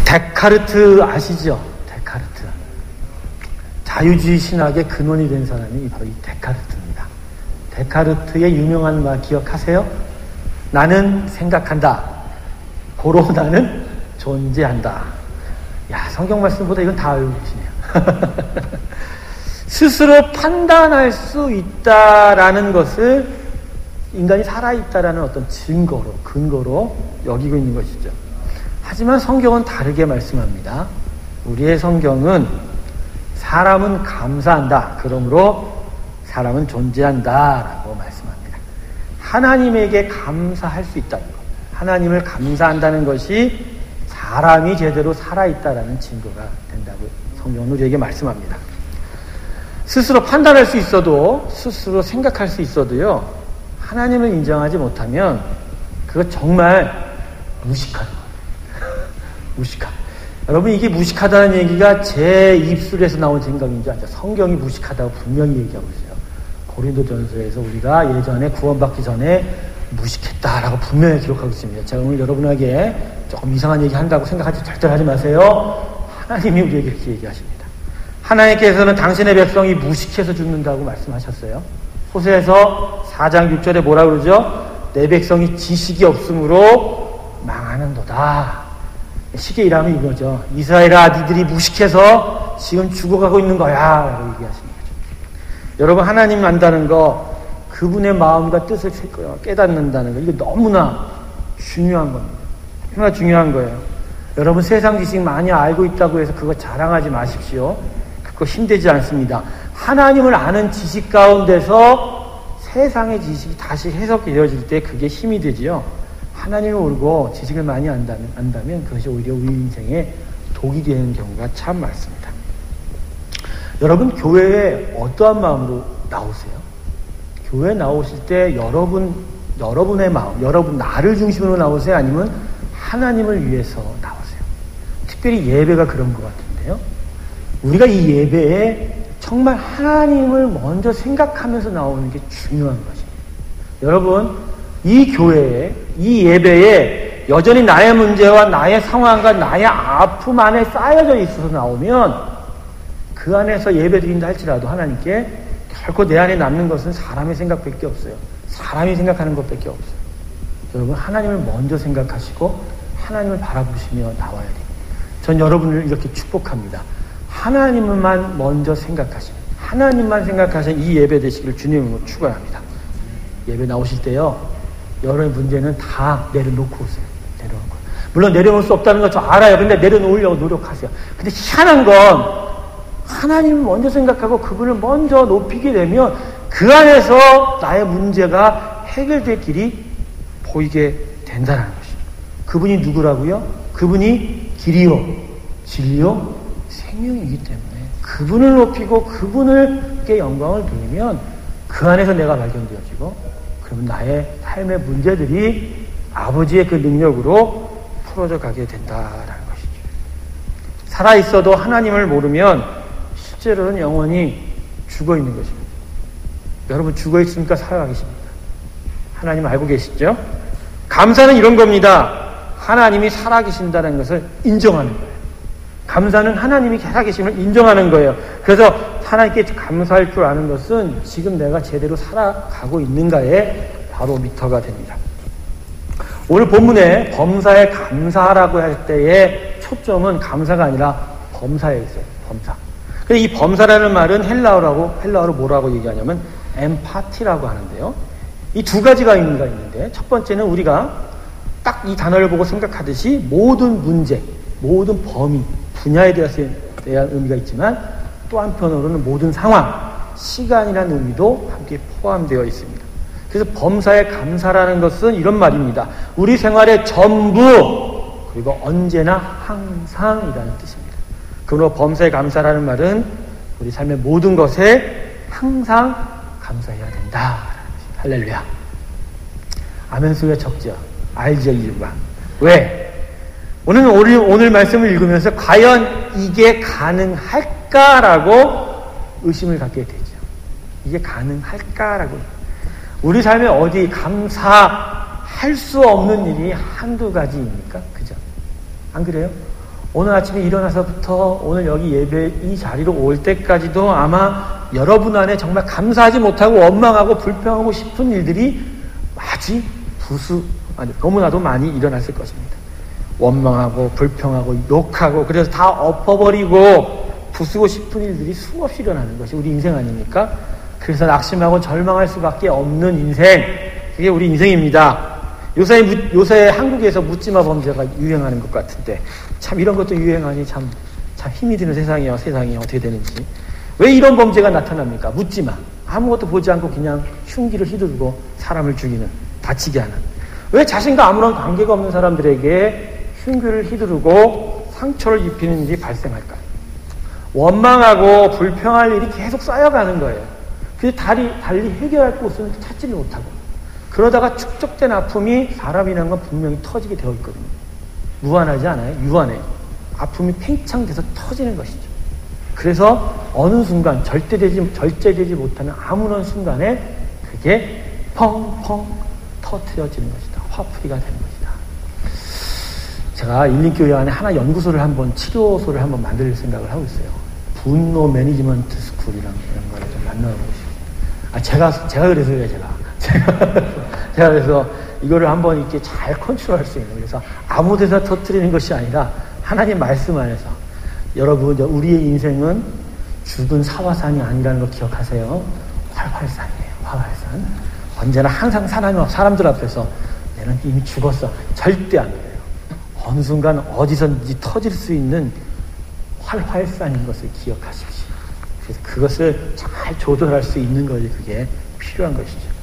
데카르트 아시죠? 데카르트. 자유주의 신학의 근원이 된 사람이 바로 이 데카르트입니다. 데카르트의 유명한 말 기억하세요? 나는 생각한다. 고로 나는 존재한다. 야, 성경 말씀보다 이건 다 알고 계시네요. 스스로 판단할 수 있다라는 것을 인간이 살아있다라는 어떤 증거로, 근거로 여기고 있는 것이죠. 하지만 성경은 다르게 말씀합니다. 우리의 성경은 사람은 감사한다. 그러므로 사람은 존재한다라고 말씀합니다. 하나님에게 감사할 수 있다는 것. 하나님을 감사한다는 것이 사람이 제대로 살아있다라는 증거가 된다고 성경은 우리에게 말씀합니다. 스스로 판단할 수 있어도, 스스로 생각할 수 있어도요, 하나님을 인정하지 못하면 그거 정말 무식한 거예요. 무식한. 여러분, 이게 무식하다는 얘기가 제 입술에서 나온 생각인지 아니죠. 성경이 무식하다고 분명히 얘기하고 있어요. 고린도전서에서 우리가 예전에 구원받기 전에 무식했다라고 분명히 기록하고 있습니다. 제가 오늘 여러분에게 조금 이상한 얘기 한다고 생각하지 절대 하지 마세요. 하나님이 우리에게 이렇게 얘기하십니다. 하나님께서는 당신의 백성이 무식해서 죽는다고 말씀하셨어요. 호세아서 4장 6절에 뭐라 그러죠? 내 백성이 지식이 없으므로 망하는도다. 쉽게 일하면 이거죠. 이스라엘아, 니들이 무식해서 지금 죽어가고 있는 거야 라고 얘기하시는 거죠. 여러분, 하나님 안다는 거, 그분의 마음과 뜻을 깨닫는다는 거, 이거 너무나 중요한 겁니다. 얼마나 중요한 거예요. 여러분, 세상 지식 많이 알고 있다고 해서 그거 자랑하지 마십시오. 그거 힘들지 않습니다. 하나님을 아는 지식 가운데서 세상의 지식이 다시 해석되어질 때 그게 힘이 되지요. 하나님을 모르고 지식을 많이 안다면 그것이 오히려 우리 인생에 독이 되는 경우가 참 많습니다. 여러분, 교회에 어떠한 마음으로 나오세요? 교회에 나오실 때 여러분의 마음, 여러분 나를 중심으로 나오세요? 아니면 하나님을 위해서 나오세요? 특별히 예배가 그런 것 같은데요. 우리가 이 예배에 정말 하나님을 먼저 생각하면서 나오는 게 중요한 것입니다. 여러분, 이 교회에, 이 예배에 여전히 나의 문제와 나의 상황과 나의 아픔 안에 쌓여져 있어서 나오면 그 안에서 예배 드린다 할지라도 하나님께 결코 내 안에 남는 것은 사람의 생각밖에 없어요. 사람이 생각하는 것밖에 없어요. 여러분, 하나님을 먼저 생각하시고 하나님을 바라보시며 나와야 돼요. 전 여러분을 이렇게 축복합니다. 하나님만 먼저 생각하시면, 하나님만 생각하시는 이 예배 되시기를 주님으로 축원합니다. 예배 나오실 때요, 여러분의 문제는 다 내려놓고 오세요. 내려놓고. 물론 내려놓을 수 없다는 거 저 알아요. 근데 내려놓으려고 노력하세요. 근데 희한한 건 하나님을 먼저 생각하고 그분을 먼저 높이게 되면 그 안에서 나의 문제가 해결될 길이 보이게 된다는 것입니다. 그분이 누구라고요? 그분이 길이요, 진리요, 생명이기 때문에 그분을 높이고 그분께 영광을 돌리면 그 안에서 내가 발견되어지고 그러면 나의 삶의 문제들이 아버지의 그 능력으로 풀어져 가게 된다라는 것이죠. 살아있어도 하나님을 모르면 실제로는 영원히 죽어있는 것입니다. 여러분, 죽어있으니까 살아가 계십니까? 하나님 알고 계시죠? 감사는 이런 겁니다. 하나님이 살아계신다는 것을 인정하는 거예요. 감사는 하나님이 살아계심을 인정하는 거예요. 그래서 하나님께 감사할 줄 아는 것은 지금 내가 제대로 살아가고 있는가에 바로 미터가 됩니다. 오늘 본문에 범사에 감사하라고 할 때의 초점은 감사가 아니라 범사에 있어요. 범사. 근데 이 범사라는 말은 헬라어로 뭐라고 얘기하냐면 엠파티라고 하는데요. 이 두 가지가 있는데, 첫 번째는 우리가 딱 이 단어를 보고 생각하듯이 모든 문제, 모든 범위, 분야에 대한 의미가 있지만 또 한편으로는 모든 상황, 시간이라는 의미도 함께 포함되어 있습니다. 그래서 범사에 감사라는 것은 이런 말입니다. 우리 생활의 전부, 그리고 언제나 항상이라는 뜻입니다. 그러므로 범사에 감사라는 말은 우리 삶의 모든 것에 항상 감사해야 된다. 할렐루야. 아멘 소리가 적죠. 알죠, 이유가. 왜? 오늘 말씀을 읽으면서 과연 이게 가능할까라고 의심을 갖게 되죠. 이게 가능할까라고. 우리 삶에 어디 감사할 수 없는 일이 한두 가지입니까? 그죠? 안 그래요? 오늘 아침에 일어나서부터 오늘 여기 예배 이 자리로 올 때까지도 아마 여러분 안에 정말 감사하지 못하고 원망하고 불평하고 싶은 일들이 너무나도 많이 일어났을 것입니다. 원망하고 불평하고 욕하고 그래서 다 엎어버리고 부수고 싶은 일들이 수없이 일어나는 것이 우리 인생 아닙니까? 그래서 낙심하고 절망할 수밖에 없는 인생, 그게 우리 인생입니다. 요새 한국에서 묻지마 범죄가 유행하는 것 같은데 참 이런 것도 유행하니 참 힘이 드는 세상이 어떻게 되는지. 왜 이런 범죄가 나타납니까? 묻지마. 아무것도 보지 않고 그냥 흉기를 휘두르고 사람을 죽이는, 다치게 하는. 왜 자신과 아무런 관계가 없는 사람들에게 흉기를 휘두르고 상처를 입히는 일이 발생할까요? 원망하고 불평할 일이 계속 쌓여가는 거예요. 그래서 달리 해결할 곳은 찾지를 못하고 그러다가 축적된 아픔이 사람이라는 건 분명히 터지게 되어 있거든요. 무한하지 않아요? 유한해요. 아픔이 팽창돼서 터지는 것이죠. 그래서 어느 순간 절제되지 못하는 아무런 순간에 그게 펑펑 터트려지는 것이다. 화풀이가 되는 것이다. 제가 일린교회 안에 하나 연구소를 치료소를 한번 만들 생각을 하고 있어요. 분노 매니지먼트 스쿨이라는 거를 좀 만나보고 싶어요. 제가 그래서요, 제가 그래서 이거를 한번 이렇게 잘 컨트롤할 수 있는, 그래서 아무 데서 터뜨리는 것이 아니라 하나님 말씀 안에서. 여러분, 우리의 인생은 죽은 사화산이 아니라는 걸 기억하세요. 활활산이에요. 활활산. 언제나 항상 사람들 앞에서 내는 이미 죽었어. 절대 안 그래요. 어느 순간 어디선지 터질 수 있는 활활산인 것을 기억하십시오. 그래서 그것을 잘 조절할 수 있는 것이 그게 필요한 것이죠.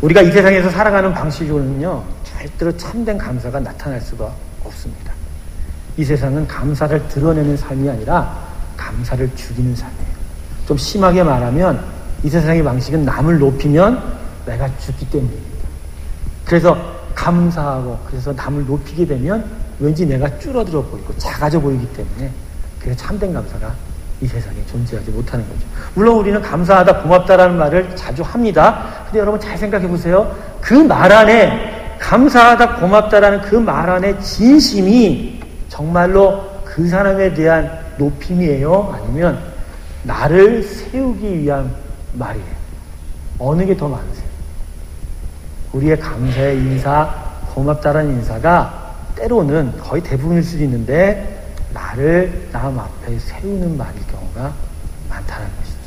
우리가 이 세상에서 살아가는 방식으로는요, 절대로 참된 감사가 나타날 수가 없습니다. 이 세상은 감사를 드러내는 삶이 아니라 감사를 죽이는 삶이에요. 좀 심하게 말하면 이 세상의 방식은 남을 높이면 내가 죽기 때문입니다. 그래서 감사하고 그래서 남을 높이게 되면 왠지 내가 줄어들어 보이고 작아져 보이기 때문에 그래서 참된 감사가 이 세상에 존재하지 못하는 거죠. 물론 우리는 감사하다, 고맙다라는 말을 자주 합니다. 근데 여러분 잘 생각해 보세요. 그 말 안에, 감사하다, 고맙다라는 그 말 안에 진심이 정말로 그 사람에 대한 높임이에요? 아니면 나를 세우기 위한 말이에요? 어느 게 더 많으세요? 우리의 감사의 인사, 고맙다라는 인사가 때로는 거의 대부분일 수도 있는데 나를 남 앞에 세우는 말일 경우가 많다는 것이죠.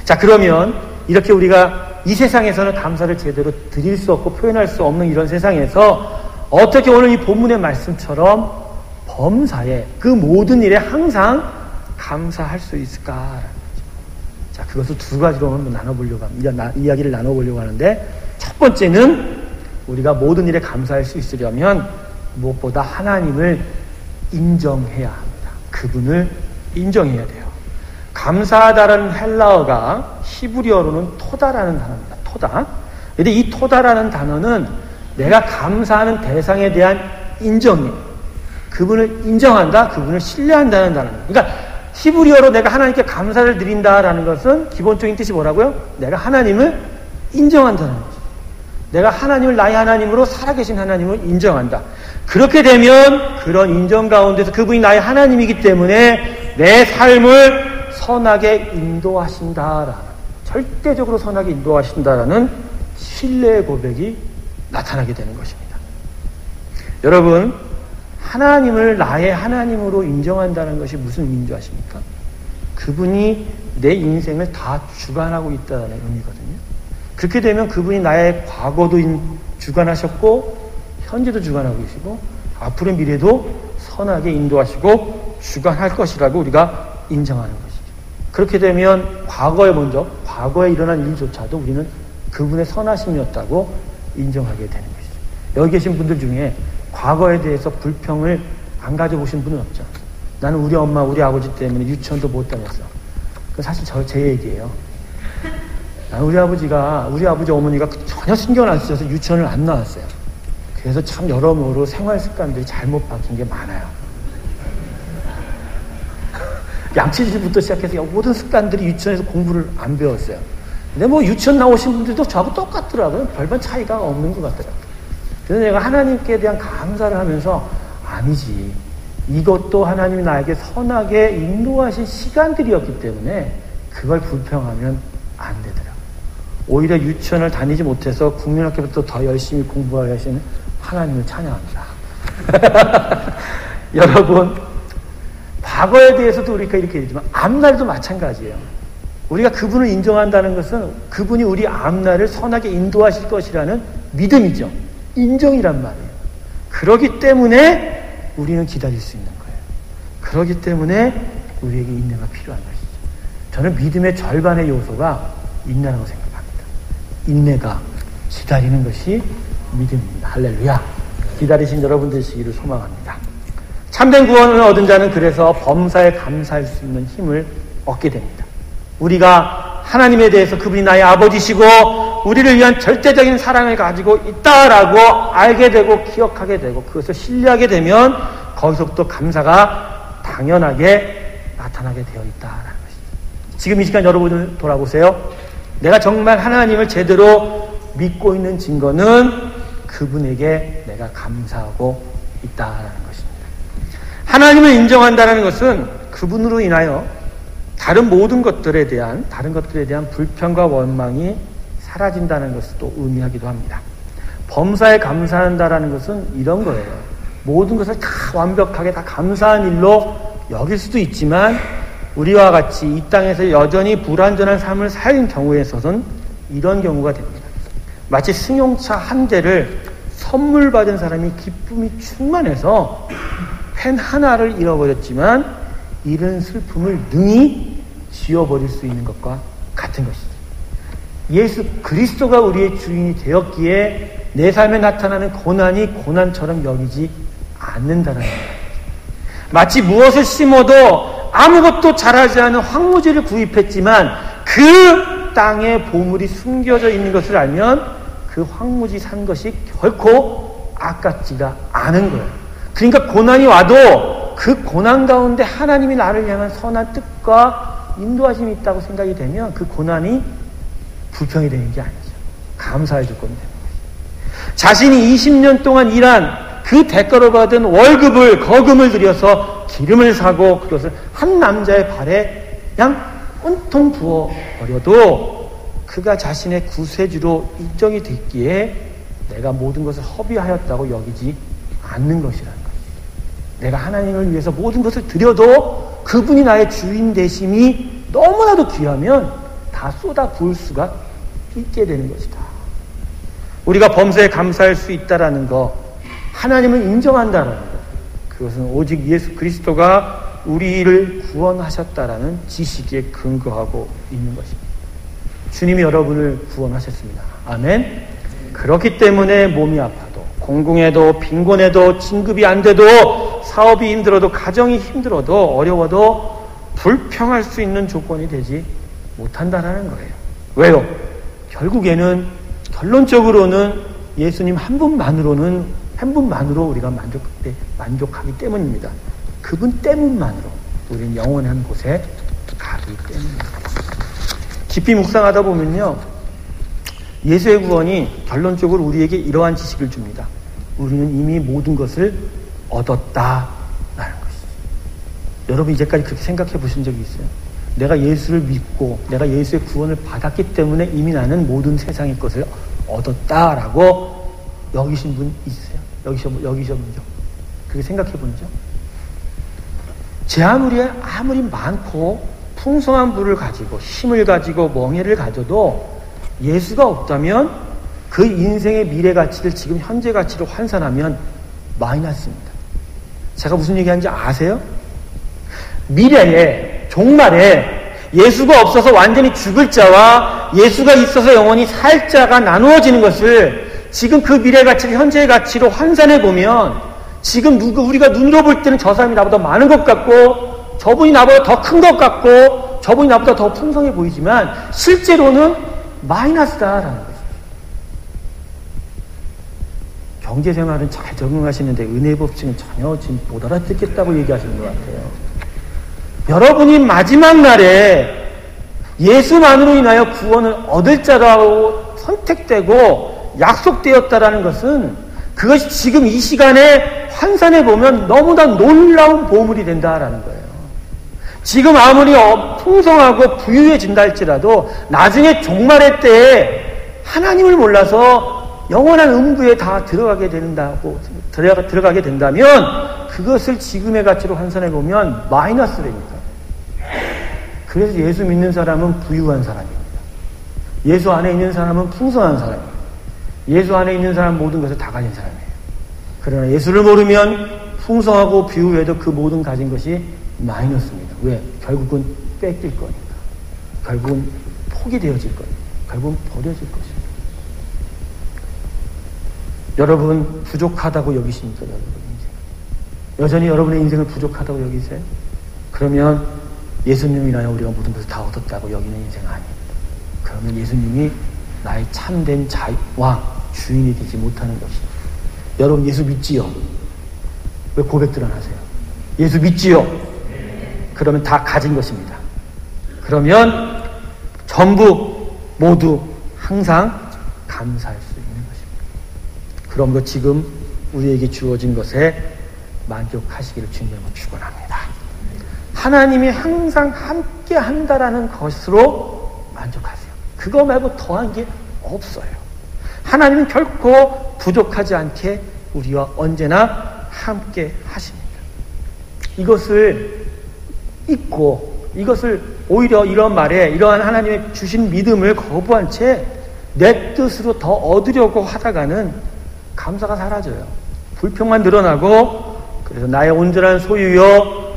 자, 그러면 이렇게 우리가 이 세상에서는 감사를 제대로 드릴 수 없고 표현할 수 없는 이런 세상에서 어떻게 오늘 이 본문의 말씀처럼 범사에 그 모든 일에 항상 감사할 수 있을까라는 거죠. 자, 그것을 두 가지로 한번 이야기를 나눠보려고 하는데, 첫 번째는 우리가 모든 일에 감사할 수 있으려면 무엇보다 하나님을 인정해야 합니다. 그분을 인정해야 돼요. 감사하다라는 헬라어가 히브리어로는 토다라는 단어입니다. 토다. 근데 이 토다라는 단어는 내가 감사하는 대상에 대한 인정이에요. 그분을 인정한다, 그분을 신뢰한다는 단어입니다. 그러니까 히브리어로 내가 하나님께 감사를 드린다라는 것은 기본적인 뜻이 뭐라고요? 내가 하나님을 인정한다는 거죠. 내가 하나님을 나의 하나님으로 살아계신 하나님을 인정한다. 그렇게 되면 그런 인정 가운데서 그분이 나의 하나님이기 때문에 내 삶을 선하게 인도하신다라는, 절대적으로 선하게 인도하신다라는 신뢰의 고백이 나타나게 되는 것입니다. 여러분, 하나님을 나의 하나님으로 인정한다는 것이 무슨 의미인 줄 아십니까? 그분이 내 인생을 다 주관하고 있다는 의미거든요. 그렇게 되면 그분이 나의 과거도 주관하셨고 현재도 주관하고 계시고 앞으로의 미래도 선하게 인도하시고 주관할 것이라고 우리가 인정하는 것이죠. 그렇게 되면 과거에 일어난 일조차도 우리는 그분의 선하심이었다고 인정하게 되는 것이죠. 여기 계신 분들 중에 과거에 대해서 불평을 안 가져보신 분은 없죠. 나는 우리 엄마, 우리 아버지 때문에 유치원도 못 다녔어. 그건 사실 제 얘기예요. 우리 아버지 어머니가 전혀 신경을 안 쓰셔서 유치원을 안 나왔어요. 그래서 참 여러모로 생활 습관들이 잘못 바뀐 게 많아요. 양치질부터 시작해서 모든 습관들이 유치원에서 공부를 안 배웠어요. 근데 유치원 나오신 분들도 저하고 똑같더라고요. 별반 차이가 없는 것 같더라고요. 그래서 내가 하나님께 대한 감사를 하면서 아니지. 이것도 하나님이 나에게 선하게 인도하신 시간들이었기 때문에 그걸 불평하면 안 되더라고요. 오히려 유치원을 다니지 못해서 국민학교부터 더 열심히 공부하게 하시는 하나님을 찬양합니다. 여러분, 과거에 대해서도 우리가 이렇게 얘기하지만 앞날도 마찬가지예요. 우리가 그분을 인정한다는 것은 그분이 우리 앞날을 선하게 인도하실 것이라는 믿음이죠. 인정이란 말이에요. 그렇기 때문에 우리는 기다릴 수 있는 거예요. 그렇기 때문에 우리에게 인내가 필요한 것이죠. 저는 믿음의 절반의 요소가 인내라고 생각합니다. 인내가 기다리는 것이 믿음입니다. 할렐루야. 기다리신 여러분 되시기를 소망합니다. 참된 구원을 얻은 자는 그래서 범사에 감사할 수 있는 힘을 얻게 됩니다. 우리가 하나님에 대해서 그분이 나의 아버지시고 우리를 위한 절대적인 사랑을 가지고 있다라고 알게 되고 기억하게 되고 그것을 신뢰하게 되면 거기서부터 감사가 당연하게 나타나게 되어 있다라는 것이죠. 지금 이 시간 여러분을 돌아보세요. 내가 정말 하나님을 제대로 믿고 있는 증거는 그분에게 내가 감사하고 있다라는 것입니다. 하나님을 인정한다는 것은 그분으로 인하여 다른 것들에 대한 불평과 원망이 사라진다는 것을 또 의미하기도 합니다. 범사에 감사한다라는 것은 이런 거예요. 모든 것을 다 완벽하게 다 감사한 일로 여길 수도 있지만 우리와 같이 이 땅에서 여전히 불완전한 삶을 사는 경우에 있어서는 이런 경우가 됩니다. 마치 승용차 한 대를 선물 받은 사람이 기쁨이 충만해서 펜 하나를 잃어버렸지만 이런 슬픔을 능히 지워버릴 수 있는 것과 같은 것이죠. 예수 그리스도가 우리의 주인이 되었기에 내 삶에 나타나는 고난이 고난처럼 여기지 않는다는 거예요. 마치 무엇을 심어도 아무것도 자라지 않은 황무지를 구입했지만 그 땅에 보물이 숨겨져 있는 것을 알면 그 황무지 산 것이 결코 아깝지가 않은 거예요. 그러니까 고난이 와도 그 고난 가운데 하나님이 나를 향한 선한 뜻과 인도하심이 있다고 생각이 되면 그 고난이 불평이 되는 게 아니죠. 감사해 줄 겁니다. 자신이 20년 동안 일한 그 대가로 받은 거금을 들여서 기름을 사고 그것을 한 남자의 발에 그냥 온통 부어버려도 그가 자신의 구세주로 인정이 됐기에 내가 모든 것을 허비하였다고 여기지 않는 것이라는 거죠. 내가 하나님을 위해서 모든 것을 드려도 그분이 나의 주인 되심이 너무나도 귀하면 다 쏟아 부을 수가 있게 되는 것이다. 우리가 범사에 감사할 수 있다라는 것, 하나님을 인정한다라는 것, 그것은 오직 예수 그리스도가 우리를 구원하셨다라는 지식에 근거하고 있는 것입니다. 주님이 여러분을 구원하셨습니다. 아멘. 그렇기 때문에 몸이 아파도, 공공해도, 빈곤해도, 진급이 안 돼도, 사업이 힘들어도, 가정이 힘들어도, 어려워도 불평할 수 있는 조건이 되지 못한다는 거예요. 왜요? 결론적으로는 예수님 한 분만으로 우리가 만족하기 때문입니다. 그분 때문만으로 우리는 영원한 곳에 가기 때문입니다. 깊이 묵상하다 보면요, 예수의 구원이 결론적으로 우리에게 이러한 지식을 줍니다. 우리는 이미 모든 것을 얻었다라는 것이죠. 여러분 이제까지 그렇게 생각해 보신 적이 있어요? 내가 예수를 믿고 내가 예수의 구원을 받았기 때문에 이미 나는 모든 세상의 것을 얻었다라고 여기신 분 있어요? 여기셔본죠? 그렇게 생각해 본죠? 제 아무리 많고 풍성한 부를 가지고 힘을 가지고 멍에를 가져도 예수가 없다면 그 인생의 미래 가치를 지금 현재 가치로 환산하면 마이너스입니다. 제가 무슨 얘기하는지 아세요? 미래에 종말에 예수가 없어서 완전히 죽을 자와 예수가 있어서 영원히 살 자가 나누어지는 것을 지금 그 미래 가치를 현재의 가치로 환산해 보면 지금 우리가 눈으로 볼 때는 저 사람이 나보다 많은 것 같고 저분이 나보다 더 큰 것 같고 저분이 나보다 더 풍성해 보이지만 실제로는 마이너스다라는 거죠. 경제생활은 잘 적응하시는데 은혜 법칙은 전혀 지금 못 알아듣겠다고 얘기하시는 것 같아요. 여러분이 마지막 날에 예수만으로 인하여 구원을 얻을 자라고 선택되고 약속되었다라는 것은 그것이 지금 이 시간에 환산해 보면 너무나 놀라운 보물이 된다라는 거예요. 지금 아무리 풍성하고 부유해진다 할지라도 나중에 종말의 때에 하나님을 몰라서 영원한 음부에 다 들어가게 된다면 그것을 지금의 가치로 환산해 보면 마이너스라니까. 그래서 예수 믿는 사람은 부유한 사람입니다. 예수 안에 있는 사람은 풍성한 사람입니다. 예수 안에 있는 사람은 모든 것을 다 가진 사람이에요. 그러나 예수를 모르면 풍성하고 부유해도 그 모든 가진 것이 마이너스입니다. 왜? 결국은 뺏길 거니까. 결국은 포기되어질 거니까. 결국은 버려질 것입니다. 여러분 부족하다고 여기십니까? 여러분 인생. 여전히 여러분의 인생을 부족하다고 여기세요? 그러면 예수님을 인하여 우리가 모든 것을 다 얻었다고 여기는 인생 아닙니다. 그러면 예수님이 나의 참된 자와 주인이 되지 못하는 것입니다. 여러분 예수 믿지요? 왜 고백들 안 하세요? 예수 믿지요? 그러면 다 가진 것입니다. 그러면 전부 모두 항상 감사할 수 있는 것입니다. 그럼 그 지금 우리에게 주어진 것에 만족하시기를 주님으로 축원합니다. 하나님이 항상 함께 한다라는 것으로 만족하세요. 그거 말고 더한 게 없어요. 하나님은 결코 부족하지 않게 우리와 언제나 함께 하십니다. 이것을 잊고 이것을 오히려 이런 말에 이러한 하나님의 주신 믿음을 거부한 채 내 뜻으로 더 얻으려고 하다가는 감사가 사라져요. 불평만 늘어나고 그래서 나의 온전한 소유요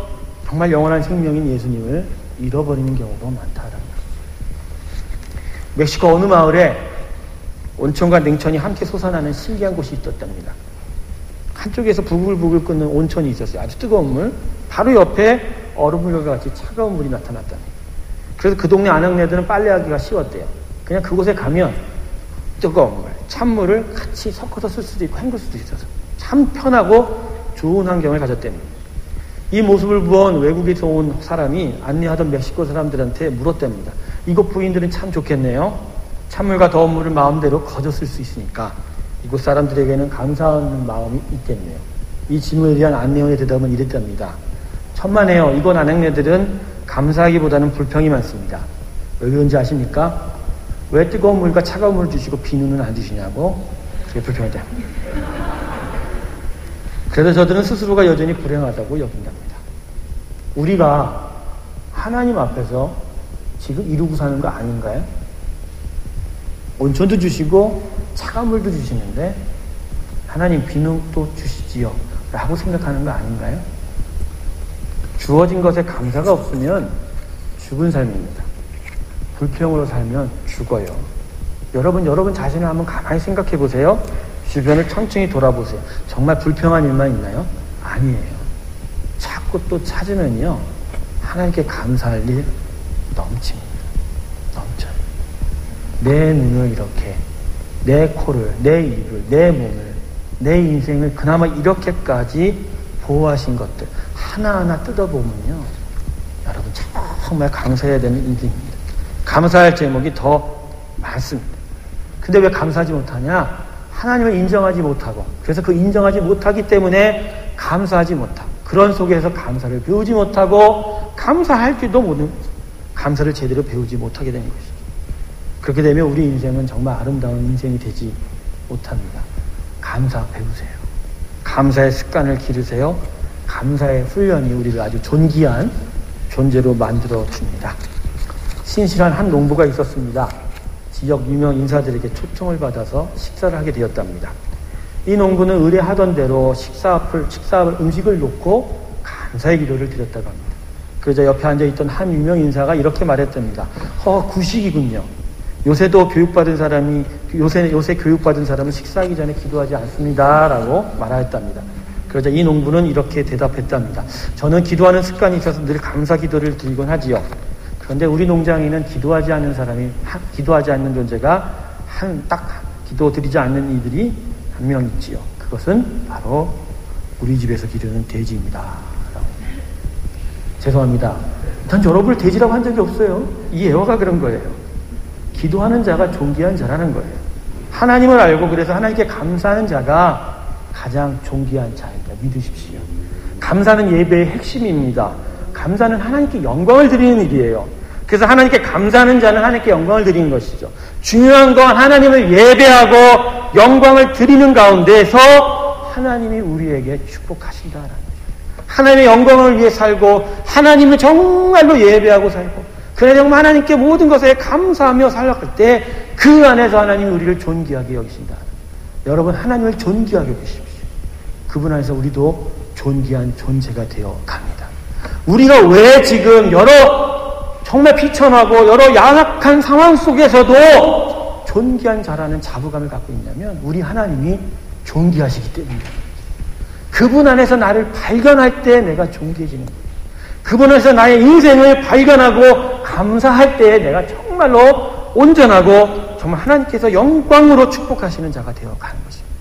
정말 영원한 생명인 예수님을 잃어버리는 경우가 많다라는 거죠. 멕시코 어느 마을에 온천과 냉천이 함께 솟아나는 신기한 곳이 있었답니다. 한쪽에서 부글부글 끓는 온천이 있었어요. 아주 뜨거운 물. 바로 옆에 얼음물과 같이 차가운 물이 나타났답니다. 그래서 그 동네 아낙네들은 빨래하기가 쉬웠대요. 그냥 그곳에 가면 뜨거운 물, 찬물을 같이 섞어서 쓸 수도 있고 헹굴 수도 있어서 참 편하고 좋은 환경을 가졌답니다. 이 모습을 본 외국에서 온 사람이 안내하던 멕시코 사람들한테 물었답니다. 이곳 부인들은 참 좋겠네요. 찬물과 더운 물을 마음대로 거저 쓸 수 있으니까 이곳 사람들에게는 감사하는 마음이 있겠네요. 이 질문에 대한 안내원의 대답은 이랬답니다. 천만에요. 이곳 아낙네들은 감사하기보다는 불평이 많습니다. 왜 그런지 아십니까? 왜 뜨거운 물과 차가운 물을 주시고 비누는 안 주시냐고 그게 불평이 됩니다. 그래서 저들은 스스로가 여전히 불행하다고 여긴답니다. 우리가 하나님 앞에서 지금 이루고 사는 거 아닌가요? 온천도 주시고 차가운 물도 주시는데 하나님 비누도 주시지요 라고 생각하는 거 아닌가요? 주어진 것에 감사가 없으면 죽은 삶입니다. 불평으로 살면 죽어요. 여러분 자신을 한번 가만히 생각해 보세요. 주변을 천천히 돌아보세요. 정말 불평한 일만 있나요? 아니에요. 자꾸 또 찾으면요 하나님께 감사할 일 넘칩니다. 넘쳐요. 내 눈을 이렇게 내 코를 내 입을 내 몸을 내 인생을 그나마 이렇게까지 보호하신 것들 하나하나 뜯어보면요 여러분 정말 감사해야 되는 인생입니다. 감사할 제목이 더 많습니다. 근데 왜 감사하지 못하냐? 하나님을 인정하지 못하고 그래서 그 인정하지 못하기 때문에 감사하지 못하고 그런 속에서 감사를 배우지 못하고 감사할 줄도 모르는 감사를 제대로 배우지 못하게 되는 것이죠. 그렇게 되면 우리 인생은 정말 아름다운 인생이 되지 못합니다. 감사 배우세요. 감사의 습관을 기르세요. 감사의 훈련이 우리를 아주 존귀한 존재로 만들어줍니다. 신실한 한 농부가 있었습니다. 지역 유명 인사들에게 초청을 받아서 식사를 하게 되었답니다. 이 농부는 의뢰하던 대로 음식을 놓고 감사의 기도를 드렸다고 합니다. 그러자 옆에 앉아있던 한 유명 인사가 이렇게 말했답니다. 구식이군요. 요새 교육받은 사람은 식사하기 전에 기도하지 않습니다. 라고 말하였답니다. 그러자 이 농부는 이렇게 대답했답니다. 저는 기도하는 습관이 있어서 늘 감사 기도를 드리곤 하지요. 그런데 우리 농장에는 기도하지 않는 존재가 기도 드리지 않는 이들이 한 명 있지요. 그것은 바로 우리 집에서 기르는 돼지입니다. 라고. 죄송합니다. 전 여러분을 돼지라고 한 적이 없어요. 이 애화가 그런 거예요. 기도하는 자가 존귀한 자라는 거예요. 하나님을 알고 그래서 하나님께 감사하는 자가 가장 존귀한 자입니다. 믿으십시오. 감사는 예배의 핵심입니다. 감사는 하나님께 영광을 드리는 일이에요. 그래서 하나님께 감사하는 자는 하나님께 영광을 드리는 것이죠. 중요한 건 하나님을 예배하고 영광을 드리는 가운데서 하나님이 우리에게 축복하신다라는 거죠. 하나님의 영광을 위해 살고 하나님을 정말로 예배하고 살고 그래 정말 하나님께 모든 것에 감사하며 살아갈 때 그 안에서 하나님이 우리를 존귀하게 여기신다. 여러분 하나님을 존귀하게 보십시오. 그분 안에서 우리도 존귀한 존재가 되어 갑니다. 우리가 왜 지금 여러 정말 비천하고 여러 양악한 상황 속에서도 존귀한 자라는 자부감을 갖고 있냐면 우리 하나님이 존귀하시기 때문입니다. 그분 안에서 나를 발견할 때 내가 존귀해지는 거예요. 그분 안에서 나의 인생을 발견하고 감사할 때 내가 정말로 온전하고 정말 하나님께서 영광으로 축복하시는 자가 되어가는 것입니다.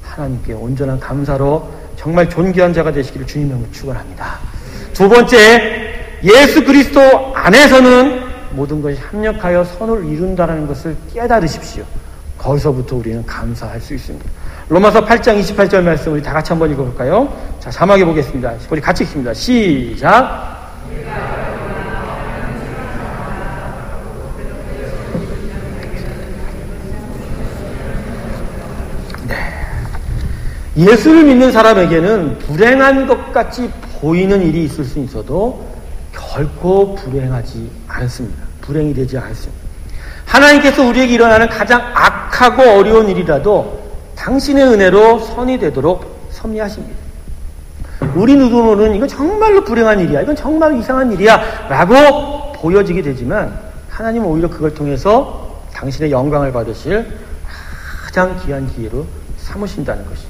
하나님께 온전한 감사로 정말 존귀한 자가 되시기를 주님의 이름으로 축원합니다. 두 번째, 예수 그리스도 안에서는 모든 것이 합력하여 선을 이룬다는 것을 깨달으십시오. 거기서부터 우리는 감사할 수 있습니다. 로마서 8장 28절 말씀 우리 다 같이 한번 읽어볼까요? 자, 자막해 보겠습니다. 우리 같이 읽습니다. 시작. 예수를 믿는 사람에게는 불행한 것 같이 보이는 일이 있을 수 있어도 결코 불행하지 않습니다. 불행이 되지 않습니다. 하나님께서 우리에게 일어나는 가장 악하고 어려운 일이라도 당신의 은혜로 선이 되도록 섭리하십니다. 우리 눈으로는 이건 정말로 불행한 일이야, 이건 정말 이상한 일이야 라고 보여지게 되지만 하나님은 오히려 그걸 통해서 당신의 영광을 받으실 가장 귀한 기회로 삼으신다는 것이죠.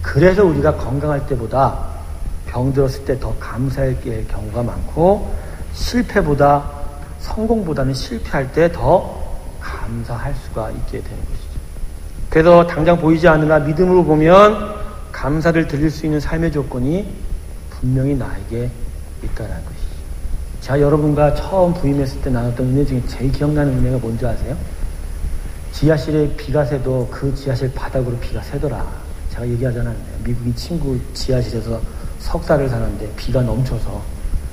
그래서 우리가 건강할 때보다 병들었을 때 더 감사할 경우가 많고 실패보다 성공보다는 실패할 때 더 감사할 수가 있게 되는 것이죠. 그래서 당장 보이지 않으나 믿음으로 보면 감사를 드릴 수 있는 삶의 조건이 분명히 나에게 있다는 것이죠. 제가 여러분과 처음 부임했을 때 나눴던 은혜 중에 제일 기억나는 은혜가 뭔지 아세요? 지하실에 비가 새도 그 지하실 바닥으로 비가 새더라. 제가 얘기하지 않았나요? 미국인 친구 지하실에서 석 달을 사는데 비가 넘쳐서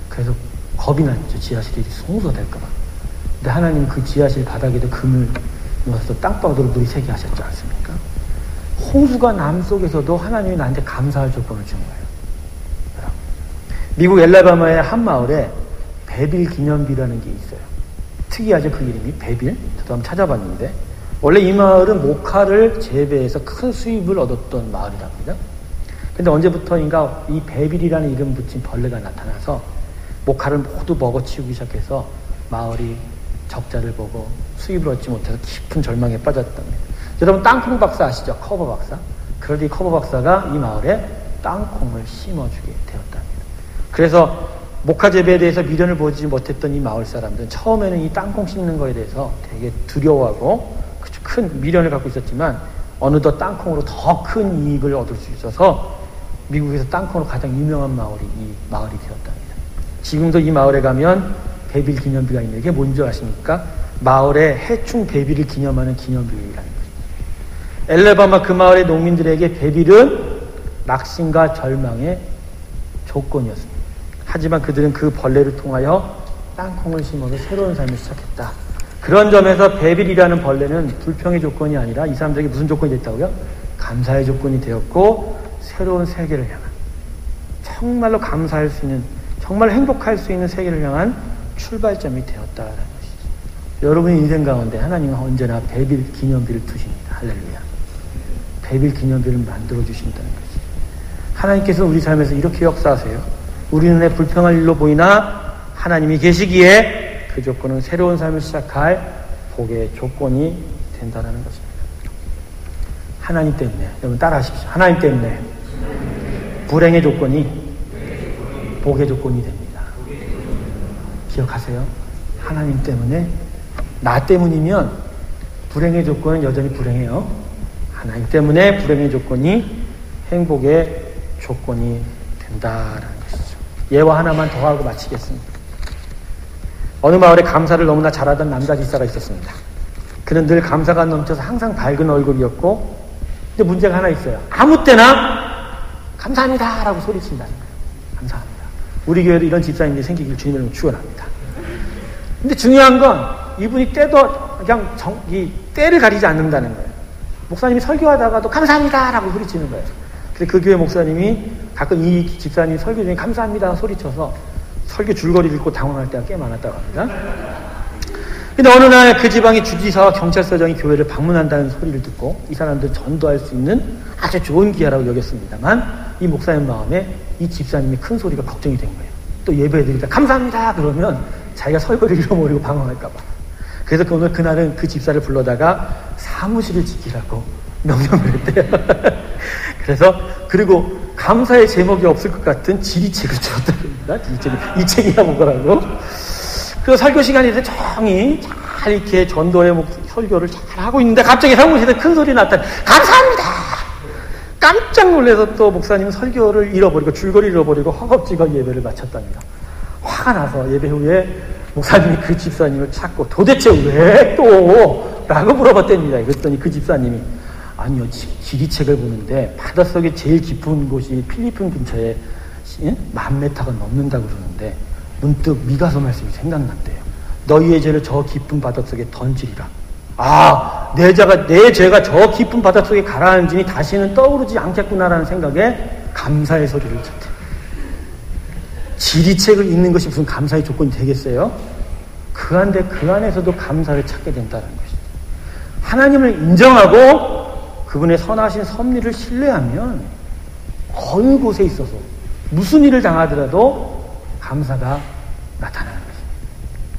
그래서 겁이 났죠. 지하실이 홍수가 될까봐. 근데 하나님 그 지하실 바닥에도 금을 넣어서 땅바닥으로 물이 새게 하셨지 않습니까? 홍수가 남 속에서도 하나님이 나한테 감사할 조건을 준 거예요. 미국 엘라바마의 한 마을에 베빌 기념비라는 게 있어요. 특이하죠, 그 이름이. 베빌. 저도 한번 찾아봤는데 원래 이 마을은 모카를 재배해서 큰 수입을 얻었던 마을이라고 합니다. 근데 언제부터인가 이 베빌이라는 이름 붙인 벌레가 나타나서 모카를 모두 먹어치우기 시작해서 마을이 적자를 보고 수입을 얻지 못해서 깊은 절망에 빠졌답니다. 여러분 땅콩 박사 아시죠? 커버 박사. 그러더니 커버 박사가 이 마을에 땅콩을 심어주게 되었답니다. 그래서 모카 재배에 대해서 미련을 보지 못했던 이 마을 사람들은 처음에는 이 땅콩 심는 거에 대해서 되게 두려워하고 큰 미련을 갖고 있었지만 어느덧 땅콩으로 더 큰 이익을 얻을 수 있어서 미국에서 땅콩으로 가장 유명한 마을이 이 마을이 되었답니다. 지금도 이 마을에 가면 베빌 기념비가 있는데 이게 뭔지 아십니까? 마을의 해충 베빌을 기념하는 기념비라는 거죠. 엘레바마 그 마을의 농민들에게 베빌은 낙심과 절망의 조건이었습니다. 하지만 그들은 그 벌레를 통하여 땅콩을 심어서 새로운 삶을 시작했다. 그런 점에서 베빌이라는 벌레는 불평의 조건이 아니라 이 사람들에게 무슨 조건이 됐다고요? 감사의 조건이 되었고 새로운 세계를 향한 정말로 감사할 수 있는 정말 행복할 수 있는 세계를 향한 출발점이 되었다는 것이죠. 여러분의 인생 가운데 하나님은 언제나 베빌 기념비를 두십니다. 할렐루야. 베빌 기념비를 만들어 주신다는 것이죠. 하나님께서 우리 삶에서 이렇게 역사하세요. 우리 눈에 불평할 일로 보이나 하나님이 계시기에 그 조건은 새로운 삶을 시작할 복의 조건이 된다는 것입니다. 하나님 때문에, 여러분 따라하십시오. 하나님 때문에 불행의 조건이 복의 조건이 됩니다. 기억하세요. 하나님 때문에, 나 때문이면 불행의 조건은 여전히 불행해요. 하나님 때문에 불행의 조건이 행복의 조건이 된다라는 것이죠. 예화 하나만 더 하고 마치겠습니다. 어느 마을에 감사를 너무나 잘하던 남자 집사가 있었습니다. 그는 늘 감사가 넘쳐서 항상 밝은 얼굴이었고, 근데 문제가 하나 있어요. 아무 때나 감사합니다 라고 소리친다는 거예요. 감사합니다. 우리 교회도 이런 집사님들이 생기길 주님의 이름으로 축원합니다. 근데 중요한 건 이분이 때도 그냥 때를 가리지 않는다는 거예요. 목사님이 설교하다가도 감사합니다 라고 소리치는 거예요. 그래서 그 교회 목사님이 가끔 이 집사님 설교 중에 감사합니다 소리쳐서 설교 줄거리를 읽고 당황할 때가 꽤 많았다고 합니다. 근데 어느 날 그 지방의 주지사와 경찰서장이 교회를 방문한다는 소리를 듣고 이 사람들 전도할 수 있는 아주 좋은 기회라고 여겼습니다만 이 목사님 마음에 이 집사님이 큰 소리가 걱정이 된 거예요. 또 예배드리다 감사합니다 그러면 자기가 설교를 잃어버리고 방황할까 봐. 그래서 오늘 그날은 그 집사를 불러다가 사무실을 지키라고 명령을 했대요. 그래서 그리고 감사의 제목이 없을 것 같은 지리책을 주었답니다. 이 책이나 보거라고. 그 설교 시간이 돼 조용히 잘 이렇게 전도의 설교를 잘 하고 있는데 갑자기 사무실에 큰 소리 났다. 감사합니다. 깜짝 놀라서 또 목사님은 설교를 잃어버리고 줄거리 잃어버리고 허겁지겁 예배를 마쳤답니다. 화가 나서 예배 후에 목사님이 그 집사님을 찾고 도대체 왜 또? 라고 물어봤답니다. 그랬더니 그 집사님이 아니요, 지리책을 보는데 바닷속에 제일 깊은 곳이 필리핀 근처에 10,000m가 넘는다고 그러는데 문득 미가서 말씀이 생각난대요. 너희의 죄를 저 깊은 바닷속에 던지리라. 아, 내 죄가 저 깊은 바닷속에 가라앉으니 다시는 떠오르지 않겠구나라는 생각에 감사의 소리를 쳤대. 지리책을 읽는 것이 무슨 감사의 조건이 되겠어요? 그런데 그 안에서도 감사를 찾게 된다는 것이죠. 하나님을 인정하고 그분의 선하신 섭리를 신뢰하면 어느 곳에 있어서 무슨 일을 당하더라도 감사가 나타나는 것입니다.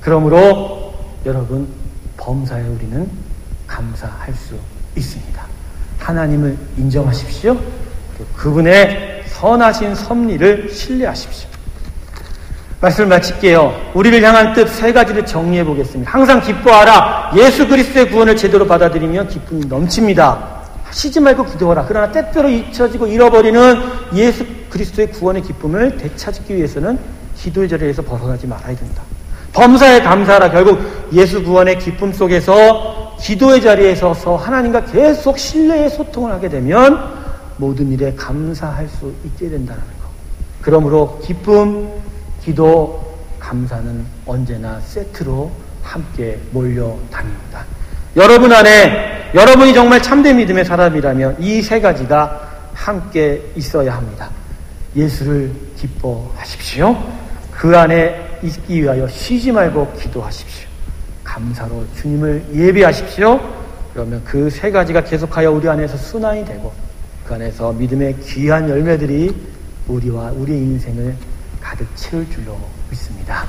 그러므로 여러분 범사에 우리는 감사할 수 있습니다. 하나님을 인정하십시오. 그분의 선하신 섭리를 신뢰하십시오. 말씀을 마칠게요. 우리를 향한 뜻 3가지를 정리해 보겠습니다. 항상 기뻐하라. 예수 그리스도의 구원을 제대로 받아들이면 기쁨이 넘칩니다. 쉬지 말고 기도하라. 그러나 때때로 잊혀지고 잃어버리는 예수 그리스도의 구원의 기쁨을 되찾기 위해서는 기도의 자리에서 벗어나지 말아야 된다. 범사에 감사하라. 결국 예수 구원의 기쁨 속에서 기도의 자리에 서서 하나님과 계속 신뢰의 소통을 하게 되면 모든 일에 감사할 수 있게 된다는 것. 그러므로 기쁨, 기도, 감사는 언제나 세트로 함께 몰려다닙니다. 여러분 안에 여러분이 정말 참된 믿음의 사람이라면 이 3가지가 함께 있어야 합니다. 예수를 기뻐하십시오. 그 안에 있기 위하여 쉬지 말고 기도하십시오. 감사로 주님을 예배하십시오. 그러면 그 3가지가 계속하여 우리 안에서 순환이 되고 그 안에서 믿음의 귀한 열매들이 우리와 우리의 인생을 가득 채울 줄로 믿습니다.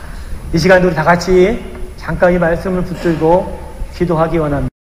이 시간에 우리 다 같이 잠깐 이 말씀을 붙들고 기도하기 원합니다.